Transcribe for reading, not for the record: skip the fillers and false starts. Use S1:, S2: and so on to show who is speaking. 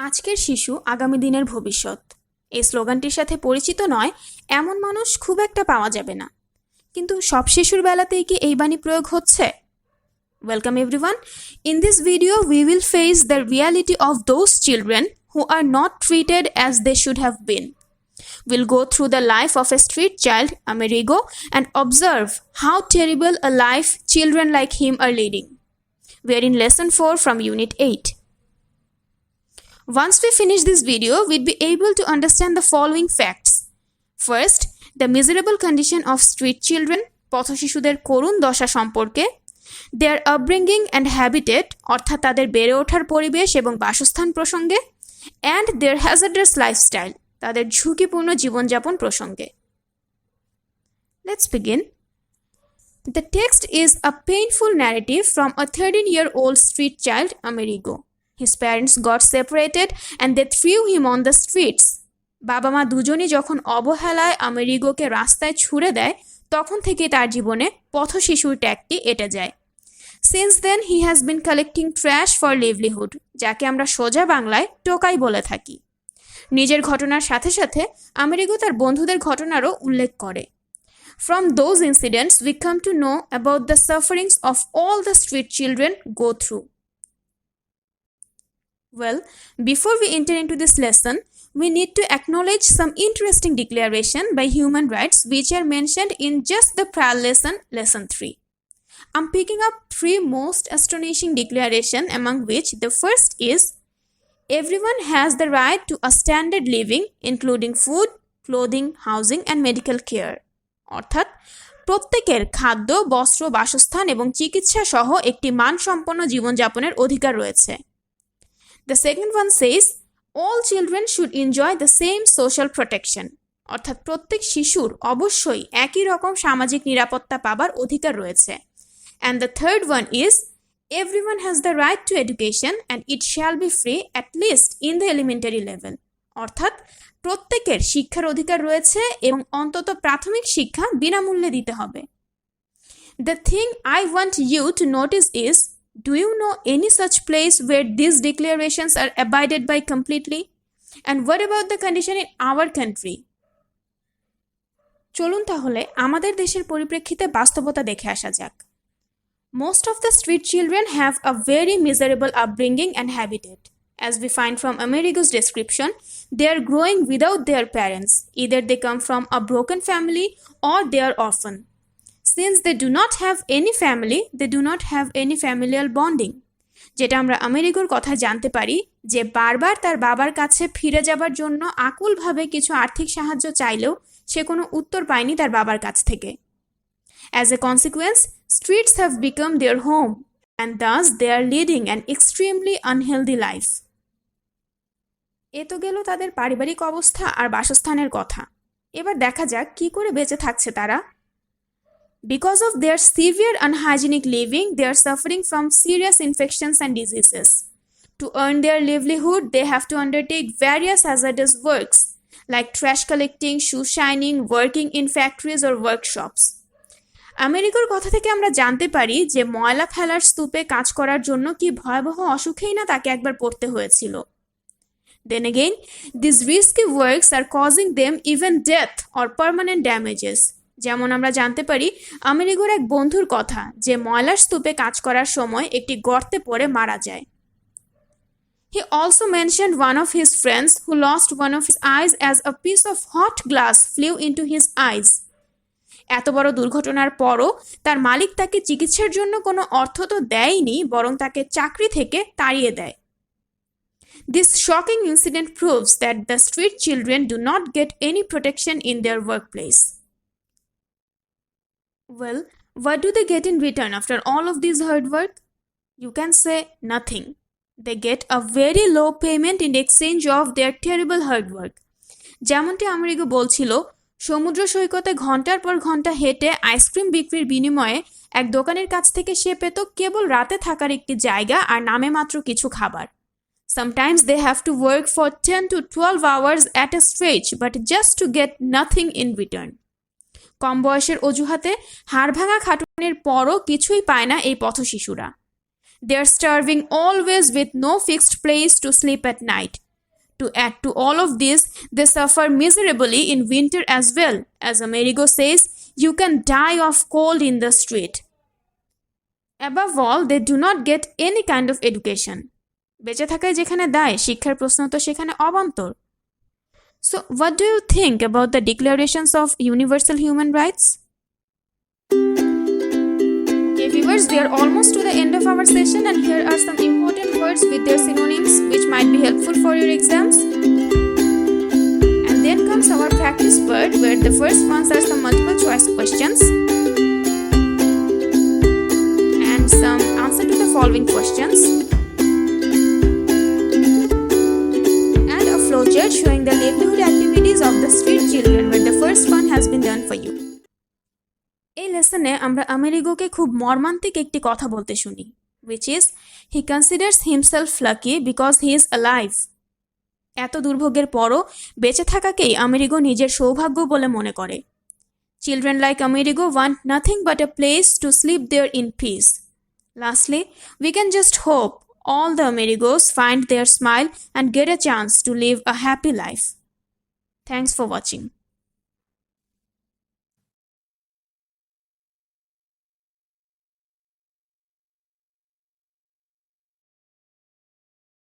S1: আজকের শিশু আগামী দিনের ভবিষ্যৎ। এই স্লোগানটির সাথে পরিচিত নয় এমন মানুষ খুব একটা পাওয়া যাবে না, কিন্তু সব শিশুর বেলাতেই কি এই বাণী প্রয়োগ হচ্ছে? Welcome everyone. In this video we will face the reality of those children who are not treated as they should have been. We'll go through the life of a street child, Amerigo, and observe how terrible a life children like him are leading. We are in lesson 4 from unit 8. Once we finish this video, we'd be able to understand the following facts. First, the miserable condition of street children, পথশিশুদের করুণ দশা সম্পর্কে, their upbringing and habitat, অর্থাৎ তাদের বেড়ে ওঠার পরিবেশ এবং বাসস্থান প্রসঙ্গে, and their hazardous lifestyle, তাদের ঝুঁকিপূর্ণ জীবনযাপন প্রসঙ্গে। Let's begin. The text is a painful narrative from a 13-year-old street child, Amerigo. His parents got separated and they threw him on the streets. বাবা মা দুজনই যখন অবহেলায় আমেরিগোকে রাস্তায় ছুড়ে দেয়, তখন থেকে তার জীবনে পথশিশুর ট্যাগটি এঁটে যায়। Since then he has been collecting trash for livelihood, যাকে আমরা সোজা বাংলায় টোকাই বলে থাকি। নিজের ঘটনার সাথে সাথে আমেরিগো তার বন্ধুদের ঘটনারও উল্লেখ করে। From those incidents we come to know about the sufferings of all the street children go through. Well, before we enter into this lesson, we need to acknowledge some interesting declaration by human rights which are mentioned in just the prior lesson, lesson 3. I'm picking up 3 most astonishing declaration, among which the first is, everyone has the right to a standard living, including food, clothing, housing and medical care. অর্থাৎ প্রত্যেকের খাদ্য, বস্ত্র, বাসস্থান এবং চিকিৎসা সহ একটি মানসম্পন্ন জীবনযাপনের অধিকার রয়েছে। The second one says, all children should enjoy the same social protection. অর্থাৎ প্রত্যেক শিশুর অবশ্যই একই রকম সামাজিক নিরাপত্তা পাবার অধিকার রয়েছে। And the third one is, everyone has the right to education and it shall be free at least in the elementary level. অর্থাৎ প্রত্যেকের শিক্ষার অধিকার রয়েছে এবং অন্তত প্রাথমিক শিক্ষা বিনামূল্যে দিতে হবে। The thing I want you to notice is, do you know any such place where these declarations are abided by completely? And what about the condition in our country? চলুন তাহলে আমাদের দেশের পরিপ্রেক্ষিতে বাস্তবতা দেখে আসা যাক। Most of the street children have a very miserable upbringing and habitat. As we find from Amerigo's description, they are growing without their parents. Either they come from a broken family or they are orphan. Since they do not have any family, they do not have any familial bonding. যেটা আমরা আমেরিগোর কথা জানতে পারি যে বারবার তার বাবার কাছে ফিরে যাবার জন্য আকুলভাবে কিছু আর্থিক সাহায্য চাইলেও সে কোনো উত্তর পায়নি তার বাবার কাছ থেকে। As a consequence, streets have become their home and thus they are leading an extremely unhealthy life. এ তো গেল তাদের পারিবারিক অবস্থা আর বাসস্থানের কথা। এবার দেখা যাক কি করে বেঁচে থাকছে তারা। Because of their severe unhygienic living, they are suffering from serious infections and diseases. To earn their livelihood, they have to undertake various hazardous works like trash collecting, shoe shining, working in factories or workshops. আমেরিকার কথা থেকে আমরা জানতে পারি যে ময়লা ফেলার স্তূপে কাজ করার জন্য কি ভয়াবহ অসুখেই না তাকে একবার পড়তে হয়েছিল। Then again, these risky works are causing them even death or permanent damages. যেমন আমরা জানতে পারি আমেরিগোর এক বন্ধুর কথা যে ময়লার স্তূপে কাজ করার সময় একটি গর্তে পড়ে মারা যায়। He also mentioned one of his friends who lost one of his eyes as a piece of hot glass flew into his eyes. এত বড় দুর্ঘটনার পরও তার মালিক তাকে চিকিৎসার জন্য কোনো অর্থ তো দেয়নি, বরং তাকে চাকরি থেকে তাড়িয়ে দেয়। This shocking incident proves that the street children do not get any protection in their workplace. Well, what do they get in return after all of this hard work? You can say nothing. They get a very low payment in exchange of their terrible hard work. যেমনটি Amerigo বলছিল, সমুদ্র সৈকতে ঘন্টার পর ঘন্টা হেঁটে ice cream বিক্রির বিনিময়ে এক দোকানের কাছ থেকে সে পেত কেবল রাতে থাকার একটি জায়গা আর নামে মাত্র কিছু খাবার। Sometimes they have to work for 10 to 12 hours at a stretch, but just to get nothing in return. কম বয়সের অজুহাতে হাড় ভাঙা খাটুনির পরও কিছুই পায় না এই পথশিশুরা। They are starving always with no fixed place to sleep at night. To add to all of this, they suffer miserably in winter as well. As Amerigo says, you can die of cold in the street. Above all, they do not get any kind of education. বেঁচে থাকায় যেখানে দায়, শিক্ষার প্রশ্ন তো সেখানে অবান্তর. So, what do you think about the declarations of universal human rights? Okay, viewers, we are almost to the end of our session, and here are some important words with their synonyms which might be helpful for your exams. And then comes our practice part, where the first ones are some multiple choice questions and some answer to the following questions, and a flowchart showing the livelihood activities of the street children, where the first one has been done for you. এই লেসনে আমরা আমেরিগোকে খুব মর্মান্তিক একটি কথা বলতে শুনি, which is he considers himself lucky because he is alive. এত দুর্ভোগের পরও বেঁচে থাকাকেই আমেরিগো নিজের সৌভাগ্য বলে মনে করে. Children like Amerigo want nothing but a place to sleep there in peace. Lastly, we can just hope all the Amerigos find their smile and get a chance to live a happy life. Thanks for watching.